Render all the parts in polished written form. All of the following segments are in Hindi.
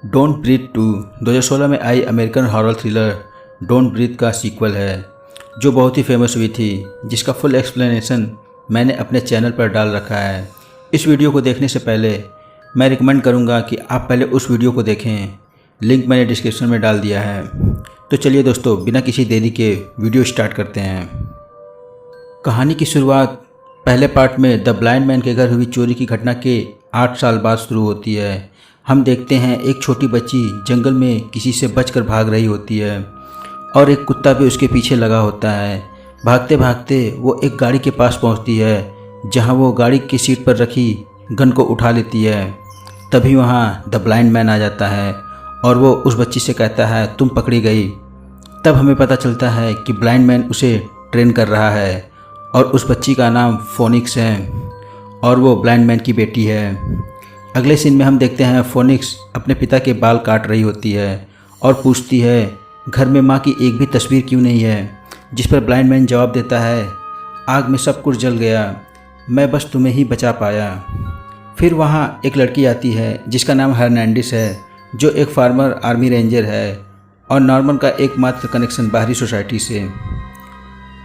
डोंट ब्रीथ 2 2016 में आई American horror thriller don't breathe का सीक्वल है, जो बहुत ही फेमस हुई थी, जिसका फुल एक्सप्लेनेशन मैंने अपने चैनल पर डाल रखा है। इस वीडियो को देखने से पहले मैं रिकमेंड करूंगा कि आप पहले उस वीडियो को देखें, लिंक मैंने डिस्क्रिप्शन में डाल दिया है। तो चलिए दोस्तों, बिना किसी देरी के वीडियो स्टार्ट करते हैं। कहानी की शुरुआत पहले पार्ट में द ब्लाइंड मैन के घर हुई चोरी की घटना के 8 साल बाद शुरू होती है। हम देखते हैं एक छोटी बच्ची जंगल में किसी से बचकर भाग रही होती है और एक कुत्ता भी उसके पीछे लगा होता है। भागते भागते वो एक गाड़ी के पास पहुंचती है, जहां वो गाड़ी की सीट पर रखी गन को उठा लेती है। तभी वहां द ब्लाइंड मैन आ जाता है और वो उस बच्ची से कहता है, तुम पकड़ी गई। तब हमें पता चलता है कि ब्लाइंड मैन उसे ट्रेन कर रहा है और उस बच्ची का नाम फोनिक्स है और वो ब्लाइंड मैन की बेटी है। अगले सीन में हम देखते हैं फोनिक्स अपने पिता के बाल काट रही होती है और पूछती है, घर में माँ की एक भी तस्वीर क्यों नहीं है? जिस पर ब्लाइंड मैन जवाब देता है, आग में सब कुछ जल गया, मैं बस तुम्हें ही बचा पाया। फिर वहाँ एक लड़की आती है जिसका नाम हर्नांडिस है, जो एक फार्मर आर्मी रेंजर है और नॉर्मन का एकमात्र कनेक्शन बाहरी सोसाइटी से।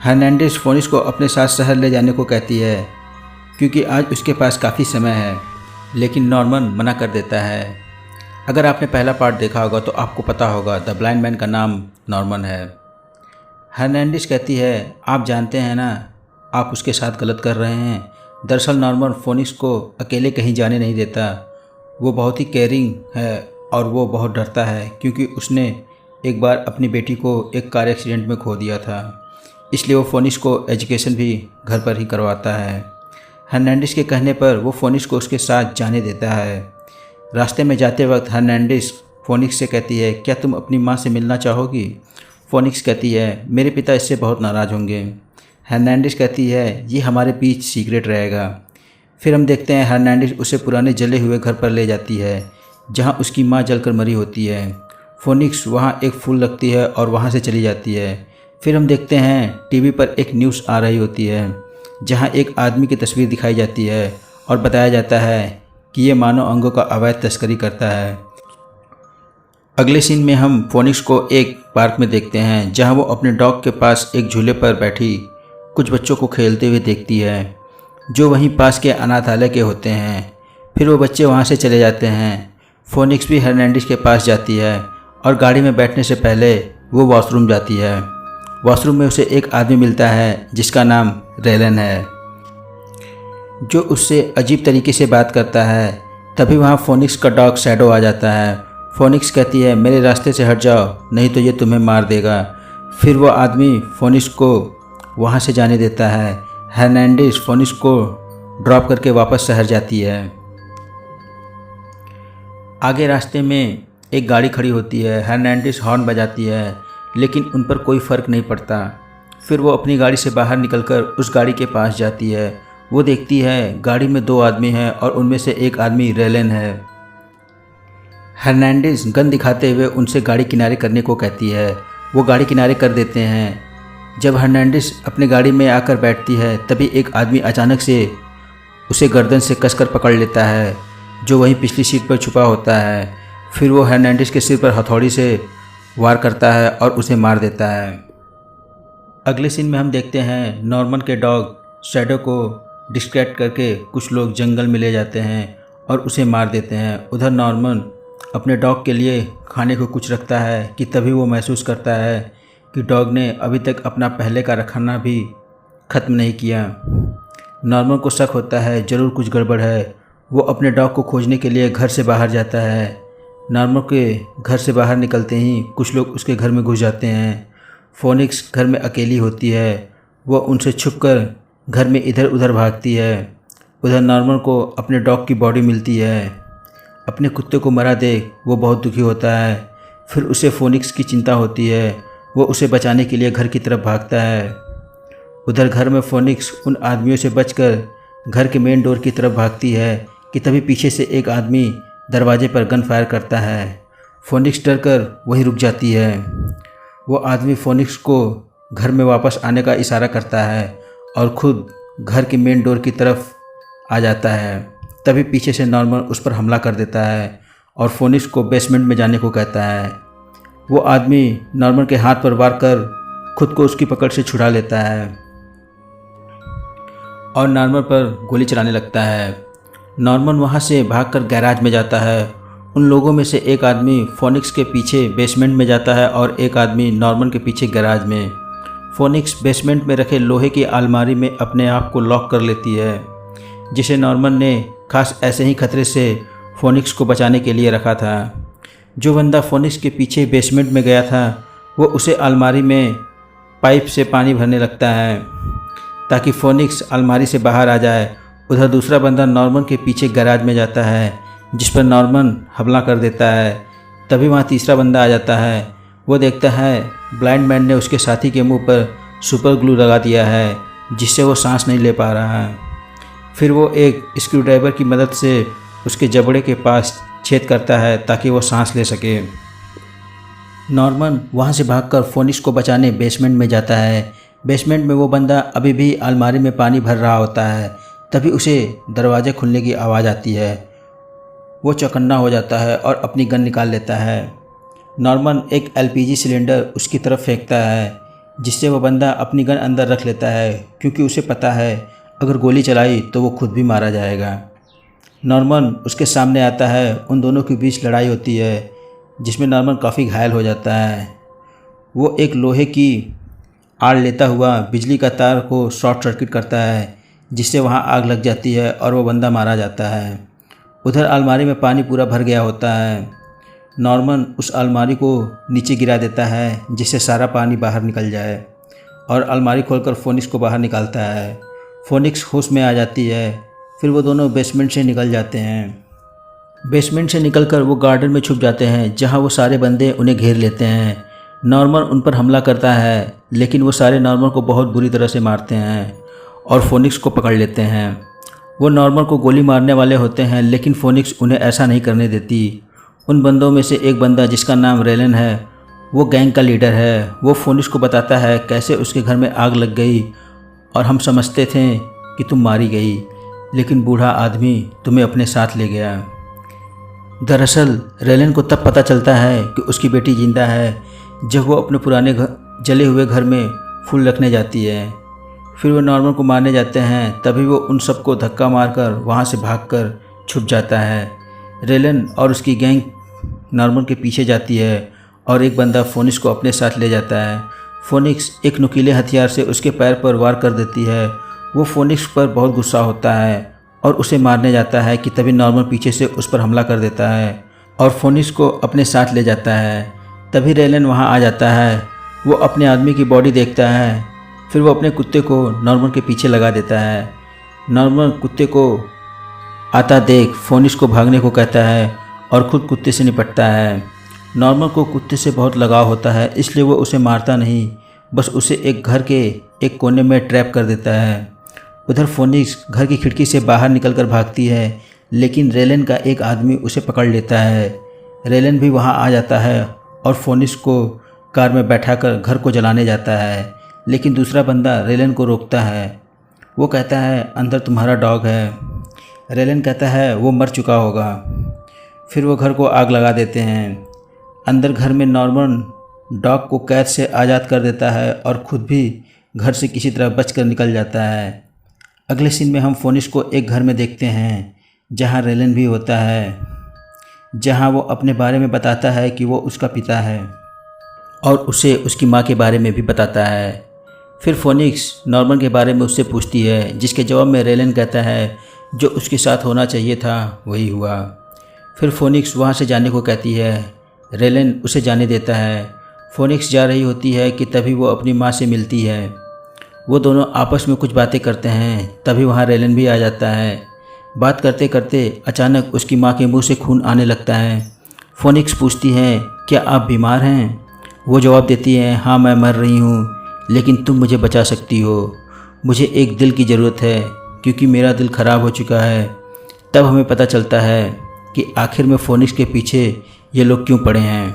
हर्नांडिस फोनिक्स को अपने साथ शहर ले जाने को कहती है क्योंकि आज उसके पास काफ़ी समय है, लेकिन नॉर्मन मना कर देता है। अगर आपने पहला पार्ट देखा होगा तो आपको पता होगा द ब्लाइंड मैन का नाम नॉर्मन है। हर्नांडिस कहती है, आप जानते हैं ना, आप उसके साथ गलत कर रहे हैं। दरअसल नॉर्मन फोनिक्स को अकेले कहीं जाने नहीं देता। वो बहुत ही केयरिंग है और वो बहुत डरता है क्योंकि उसने एक बार अपनी बेटी को एक कार एक्सीडेंट में खो दिया था। इसलिए वो फोनिक्स को एजुकेशन भी घर पर ही करवाता है। हर्नांडिस के कहने पर वो फोनिक्स को उसके साथ जाने देता है। रास्ते में जाते वक्त हर्नांडिस फोनिक्स से कहती है, क्या तुम अपनी माँ से मिलना चाहोगी? फोनिक्स कहती है, मेरे पिता इससे बहुत नाराज़ होंगे। हर्नांडिस कहती है, ये हमारे बीच सीक्रेट रहेगा। फिर हम देखते हैं हर्नांडिस उसे पुराने जले हुए घर पर ले जाती है, जहाँ उसकी माँ जलकर मरी होती है। फोनिक्स वहाँ एक फूल रखती है और वहाँ से चली जाती है। फिर हम देखते हैं टीवी पर एक न्यूज़ आ रही होती है, जहाँ एक आदमी की तस्वीर दिखाई जाती है और बताया जाता है कि ये मानव अंगों का अवैध तस्करी करता है। अगले सीन में हम फोनिक्स को एक पार्क में देखते हैं, जहाँ वो अपने डॉग के पास एक झूले पर बैठी कुछ बच्चों को खेलते हुए देखती है, जो वहीं पास के अनाथालय के होते हैं। फिर वो बच्चे वहाँ से चले जाते हैं। फोनिक्स भी हर्नांडिस के पास जाती है और गाड़ी में बैठने से पहले वो वॉशरूम जाती है। वॉशरूम में उसे एक आदमी मिलता है जिसका नाम रेलन है, जो उससे अजीब तरीके से बात करता है। तभी वहाँ फोनिक्स का डॉग शैडो आ जाता है। फोनिक्स कहती है, मेरे रास्ते से हट जाओ, नहीं तो ये तुम्हें मार देगा। फिर वो आदमी फोनिक्स को वहाँ से जाने देता है। हर्नांडिस फोनिक्स को ड्रॉप करके वापस शहर जाती है। आगे रास्ते में एक गाड़ी खड़ी होती है। हर्नांडिस हॉर्न बजाती है, लेकिन उन पर कोई फ़र्क नहीं पड़ता। फिर वो अपनी गाड़ी से बाहर निकलकर उस गाड़ी के पास जाती है। वो देखती है गाड़ी में 2 आदमी हैं और उनमें से एक आदमी रेलन है। हर्नांडिस गन दिखाते हुए उनसे गाड़ी किनारे करने को कहती है। वो गाड़ी किनारे कर देते हैं। जब हर्नांडिस अपनी गाड़ी में आकर बैठती है, तभी एक आदमी अचानक से उसे गर्दन से कसकर पकड़ लेता है, जो वहीं पिछली सीट पर छुपा होता है। फिर वो हर्नांडिस के सिर पर हथौड़ी से वार करता है और उसे मार देता है। अगले सीन में हम देखते हैं नॉर्मन के डॉग शैडो को डिस्ट्रैक्ट करके कुछ लोग जंगल में ले जाते हैं और उसे मार देते हैं। उधर नॉर्मन अपने डॉग के लिए खाने को कुछ रखता है कि तभी वो महसूस करता है कि डॉग ने अभी तक अपना पहले का खाना भी ख़त्म नहीं किया। नॉर्मन को शक होता है ज़रूर कुछ गड़बड़ है। वो अपने डॉग को खोजने के लिए घर से बाहर जाता है। नॉर्मन के घर से बाहर निकलते ही कुछ लोग उसके घर में घुस जाते हैं। फोनिक्स घर में अकेली होती है। वो उनसे छुपकर घर में इधर उधर भागती है। उधर नॉर्मन को अपने डॉग की बॉडी मिलती है। अपने कुत्ते को मरा देख वो बहुत दुखी होता है। फिर उसे फोनिक्स की चिंता होती है। वो उसे बचाने के लिए घर की तरफ भागता है। उधर घर में फोनिक्स उन आदमियों से बचकर घर के मेन डोर की तरफ भागती है कि तभी पीछे से एक आदमी दरवाजे पर गन फायर करता है। फोनिक्स डरकर वहीं रुक जाती है। वो आदमी फोनिक्स को घर में वापस आने का इशारा करता है और खुद घर के मेन डोर की तरफ आ जाता है। तभी पीछे से नॉर्मन उस पर हमला कर देता है और फोनिक्स को बेसमेंट में जाने को कहता है। वो आदमी नॉर्मन के हाथ पर वार कर खुद को उसकी पकड़ से छुड़ा लेता है और नॉर्मन पर गोली चलाने लगता है। नॉर्मन वहाँ से भागकर गैराज में जाता है। उन लोगों में से एक आदमी फोनिक्स के पीछे बेसमेंट में जाता है और एक आदमी नॉर्मन के पीछे गैराज में। फोनिक्स बेसमेंट में रखे लोहे की अलमारी में अपने आप को लॉक कर लेती है, जिसे नॉर्मन ने खास ऐसे ही खतरे से फोनिक्स को बचाने के लिए रखा था। जो बंदा फोनिक्स के पीछे बेसमेंट में गया था वो उसे अलमारी में पाइप से पानी भरने लगता है ताकि फोनिक्स अलमारी से बाहर आ जाए। उधर दूसरा बंदा नॉर्मन के पीछे गैराज में जाता है, जिस पर नॉर्मन हमला कर देता है। तभी वहाँ तीसरा बंदा आ जाता है। वो देखता है ब्लाइंड मैन ने उसके साथी के मुंह पर सुपर ग्लू लगा दिया है, जिससे वो सांस नहीं ले पा रहा है। फिर वो एक स्क्रूड्राइवर की मदद से उसके जबड़े के पास छेद करता है ताकि वो सांस ले सके। नॉर्मन वहाँ से भागकर फोनिक्स को बचाने बेसमेंट में जाता है। बेसमेंट में वो बंदा अभी भी अलमारी में पानी भर रहा होता है। तभी उसे दरवाजे खुलने की आवाज़ आती है। वो चौकन्ना हो जाता है और अपनी गन निकाल लेता है। नॉर्मन एक एलपीजी सिलेंडर उसकी तरफ फेंकता है, जिससे वो बंदा अपनी गन अंदर रख लेता है, क्योंकि उसे पता है अगर गोली चलाई तो वो खुद भी मारा जाएगा। नॉर्मन उसके सामने आता है। उन दोनों के बीच लड़ाई होती है, जिसमें नॉर्मन काफ़ी घायल हो जाता है। वो एक लोहे की आड़ लेता हुआ बिजली का तार को शॉर्ट सर्किट करता है, जिससे वहाँ आग लग जाती है और वो बंदा मारा जाता है। उधर अलमारी में पानी पूरा भर गया होता है। नॉर्मन उस अलमारी को नीचे गिरा देता है, जिससे सारा पानी बाहर निकल जाए, और अलमारी खोलकर फोनिक्स को बाहर निकालता है। फोनिक्स होश में आ जाती है। फिर वो दोनों बेसमेंट से निकल जाते हैं। बेसमेंट से निकलकर वो गार्डन में छुप जाते हैं, जहाँ वो सारे बंदे उन्हें घेर लेते हैं। नॉर्मन उन पर हमला करता है, लेकिन वो सारे नॉर्मन को बहुत बुरी तरह से मारते हैं और फोनिक्स को पकड़ लेते हैं। वो नॉर्मन को गोली मारने वाले होते हैं, लेकिन फोनिक्स उन्हें ऐसा नहीं करने देती। उन बंदों में से एक बंदा, जिसका नाम रेलन है, वो गैंग का लीडर है। वो फोनिक्स को बताता है कैसे उसके घर में आग लग गई और हम समझते थे कि तुम मारी गई, लेकिन बूढ़ा आदमी तुम्हें अपने साथ ले गया। दरअसल रेलन को तब पता चलता है कि उसकी बेटी जिंदा है जब वो अपने पुराने जले हुए घर में फूल रखने जाती है। फिर वो नॉर्मन को मारने जाते हैं। तभी वो उन सबको धक्का मारकर वहाँ से भागकर छुप जाता है। रेलन और उसकी गैंग नॉर्मन के पीछे जाती है और एक बंदा फोनिक्स को अपने साथ ले जाता है। फोनिक्स एक नुकीले हथियार से उसके पैर पर वार कर देती है। वो फोनिक्स पर बहुत गुस्सा होता है और उसे मारने जाता है कि तभी नॉर्मन पीछे से उस पर हमला कर देता है और फोनिक्स को अपने साथ ले जाता है। तभी रेलन वहाँ आ जाता है। वो अपने आदमी की बॉडी देखता है। फिर वो अपने कुत्ते को नॉर्मन के पीछे लगा देता है। नॉर्मन कुत्ते को आता देख फोनिक्स को भागने को कहता है और ख़ुद कुत्ते से निपटता है। नॉर्मन को कुत्ते से बहुत लगाव होता है, इसलिए वो उसे मारता नहीं, बस उसे एक घर के एक कोने में ट्रैप कर देता है। उधर फोनिक्स घर की खिड़की से बाहर निकलकर भागती है, लेकिन रेलन का एक आदमी उसे पकड़ लेता है। रेलन भी वहाँ आ जाता है और फोनिक्स को कार में बैठाकर घर को जलाने जाता है, लेकिन दूसरा बंदा रेलन को रोकता है। वो कहता है अंदर तुम्हारा डॉग है। रेलन कहता है वो मर चुका होगा। फिर वो घर को आग लगा देते हैं। अंदर घर में नॉर्मन डॉग को कैद से आज़ाद कर देता है और ख़ुद भी घर से किसी तरह बचकर निकल जाता है। अगले सीन में हम फोनिक्स को एक घर में देखते हैं जहाँ रेलन भी होता है, जहाँ वो अपने बारे में बताता है कि वो उसका पिता है और उसे उसकी माँ के बारे में भी बताता है। फिर फोनिक्स नॉर्मन के बारे में उससे पूछती है, जिसके जवाब में रेलन कहता है जो उसके साथ होना चाहिए था वही हुआ। फिर फोनिक्स वहाँ से जाने को कहती है। रेलन उसे जाने देता है। फोनिक्स जा रही होती है कि तभी वो अपनी माँ से मिलती है। वो दोनों आपस में कुछ बातें करते हैं। तभी वहाँ रेलन भी आ जाता है। बात करते करते अचानक उसकी माँ के मुंह से खून आने लगता है। फोनिक्स पूछती है क्या आप बीमार हैं? वो जवाब देती है हाँ मैं मर रही हूँ, लेकिन तुम मुझे बचा सकती हो। मुझे एक दिल की ज़रूरत है क्योंकि मेरा दिल ख़राब हो चुका है। तब हमें पता चलता है कि आखिर में फोनिक्स के पीछे ये लोग क्यों पड़े हैं।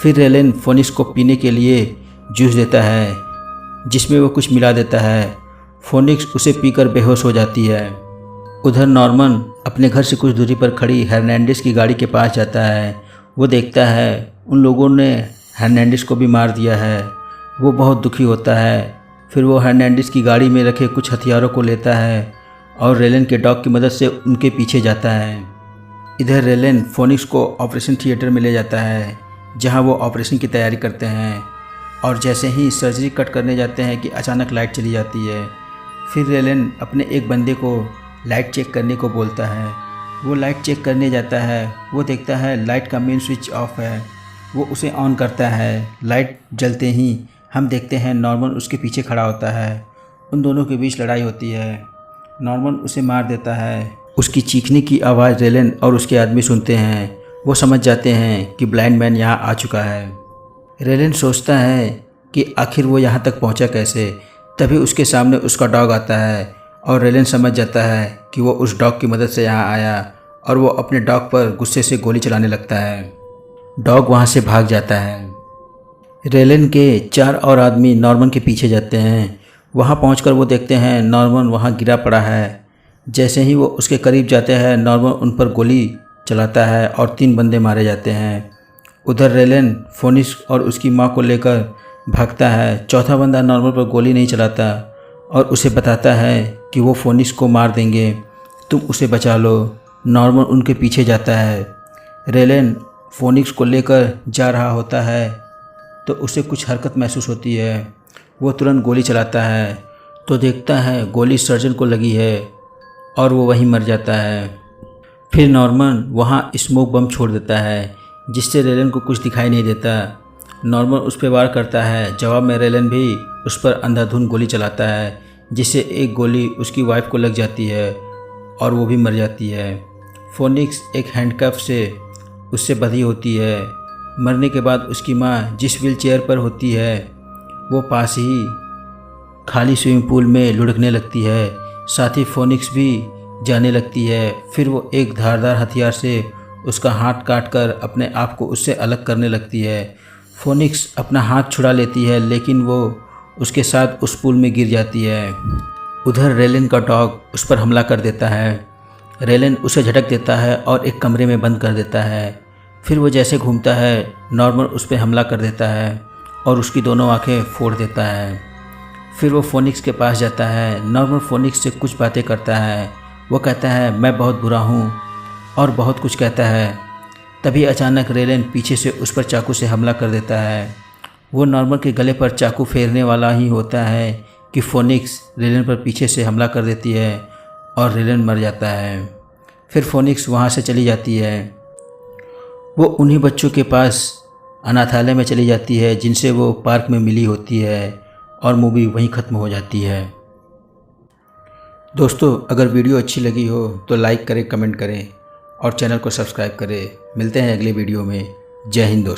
फिर रेलन फोनिक्स को पीने के लिए जूस देता है, जिसमें वो कुछ मिला देता है। फोनिक्स उसे पीकर बेहोश हो जाती है। उधर नॉर्मन अपने घर से कुछ दूरी पर खड़ी हर्नांडिस की गाड़ी के पास जाता है। वो देखता है उन लोगों ने हर्नांडिस को भी मार दिया है। वो बहुत दुखी होता है। फिर वो हर्नांडिस की गाड़ी में रखे कुछ हथियारों को लेता है और रेलन के डॉग की मदद से उनके पीछे जाता है। इधर रेलन फोनिक्स को ऑपरेशन थिएटर में ले जाता है, जहां वो ऑपरेशन की तैयारी करते हैं। और जैसे ही सर्जरी कट करने जाते हैं कि अचानक लाइट चली जाती है। फिर रेलन अपने एक बंदे को लाइट चेक करने को बोलता है। वो लाइट चेक करने जाता है। वो देखता है लाइट का मेन स्विच ऑफ है। वो उसे ऑन करता है। लाइट जलते ही हम देखते हैं नॉर्मन उसके पीछे खड़ा होता है। उन दोनों के बीच लड़ाई होती है। नॉर्मन उसे मार देता है। उसकी चीखने की आवाज़ रेलन और उसके आदमी सुनते हैं। वो समझ जाते हैं कि ब्लाइंड मैन यहाँ आ चुका है। रेलन सोचता है कि आखिर वो यहाँ तक पहुँचा कैसे। तभी उसके सामने उसका डॉग आता है और रेलन समझ जाता है कि वो उस डॉग की मदद से यहाँ आया और वो अपने डॉग पर गुस्से से गोली चलाने लगता है। डॉग वहाँ से भाग जाता है। रेलन के 4 और आदमी नॉर्मन के पीछे जाते हैं। वहाँ पहुंचकर वो देखते हैं नॉर्मन वहाँ गिरा पड़ा है। जैसे ही वो उसके करीब जाते हैं नॉर्मन उन पर गोली चलाता है और 3 बंदे मारे जाते हैं। उधर रेलन फोनिक्स और उसकी माँ को लेकर भागता है। चौथा बंदा नॉर्मन पर गोली नहीं चलाता और उसे बताता है कि वो फोनिक्स को मार देंगे, तुम उसे बचा लो। नॉर्मन उनके पीछे जाता है। रेलन फोनिक्स को लेकर जा रहा होता है तो उसे कुछ हरकत महसूस होती है। वो तुरंत गोली चलाता है तो देखता है गोली सर्जन को लगी है और वो वहीं मर जाता है। फिर नॉर्मन वहाँ स्मोक बम छोड़ देता है, जिससे रेलन को कुछ दिखाई नहीं देता। नॉर्मन उस पर वार करता है। जवाब में रेलन भी उस पर अंधाधुंध गोली चलाता है, जिससे एक गोली उसकी वाइफ को लग जाती है और वो भी मर जाती है। फोनिक्स एक हैंडकफ से उससे बंधी होती है। मरने के बाद उसकी माँ जिस व्हील चेयर पर होती है वो पास ही खाली स्विमिंग पूल में लुढ़कने लगती है। साथ ही फोनिक्स भी जाने लगती है। फिर वो एक धारदार हथियार से उसका हाथ काटकर अपने आप को उससे अलग करने लगती है। फोनिक्स अपना हाथ छुड़ा लेती है, लेकिन वो उसके साथ उस पूल में गिर जाती है। उधर रेलन का डॉग उस पर हमला कर देता है। रेलन उसे झटक देता है और एक कमरे में बंद कर देता है। फिर वो जैसे घूमता है नॉर्मन उस पर हमला कर देता है और उसकी दोनों आंखें फोड़ देता है। फिर वो फोनिक्स के पास जाता है। नॉर्मन फोनिक्स से कुछ बातें करता है। वो कहता है मैं बहुत बुरा हूँ और बहुत कुछ कहता है। तभी अचानक रेलन पीछे से उस पर चाकू से हमला कर देता है। वो नॉर्मन के गले पर चाकू फेरने वाला ही होता है कि फोनिक्स रेलन पर पीछे से हमला कर देती है और रेलन मर जाता है। फिर फोनिक्स वहाँ से चली जाती है। वो उन्हीं बच्चों के पास अनाथालय में चली जाती है जिनसे वो पार्क में मिली होती है और मूवी वहीं ख़त्म हो जाती है। दोस्तों, अगर वीडियो अच्छी लगी हो तो लाइक करें, कमेंट करें और चैनल को सब्सक्राइब करें। मिलते हैं अगले वीडियो में। जय हिंद दोस्तों।